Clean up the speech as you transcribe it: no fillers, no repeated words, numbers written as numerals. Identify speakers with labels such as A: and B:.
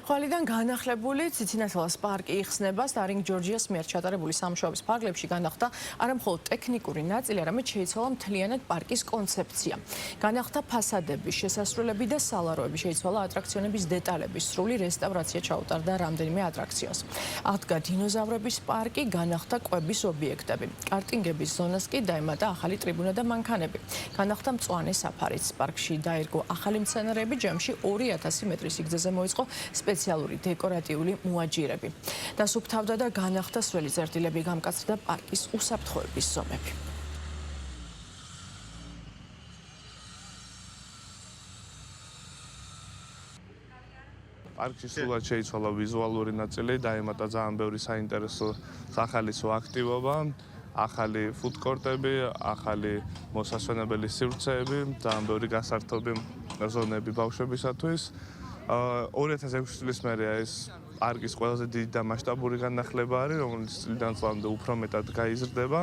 A: ხვალიდან განახლებული ციცინათელას პარკი იხსნება სტარინგ ჯორჯიას მიერ ჩატარებული სამუშაოების ფარგლებში განახლდა არა მხოლოდ ტექნიკური ნაწილი, არამედ შეიცვალა მთლიანად პარკის კონცეფცია. განახლდა ფასადების, შესასრულები და სალაროები, შეიცვალა ატრაქციონების დეტალების სრული რესტავრაცია ჩაუტარდა რამდენიმე ატრაქციონს. აღდგა დინოზავრების პარკი, განახლდა კვების ობიექტები. კარტინგების ზონას კი დაემატა ახალი ტრიბუნა და მანქანები. განახლდა მწვანე საფარიც. პარკში დაირგო ახალი მცენარეები, ჯამში 2000 მეტრის სიგრძეზე მოიწყო სპეციალური დეკორატიული მოაჯირები. დასუფთავდა და განახლდა სველი წერტილები, გამკაცრდა პარკის უსაფრთხოების ზომები.
B: პარკში სრულად შეიცვალა ვიზუალური ნაწილი, დაემატა ძალიან ბევრი საინტერესო სახალისო აქტივობა, ახალი ფუდკორტები, ახალი მოსასვენებელი სივრცეები, ძალიან ბევრი გასართობი ზონები ბავშვებისათვის. 2006 წლის მერეა ეს პარკის ყველაზე დიდი და მასშტაბური განახლება არის, რომელიც წლიდან წლამდე უფრო მეტად გაიზრდება.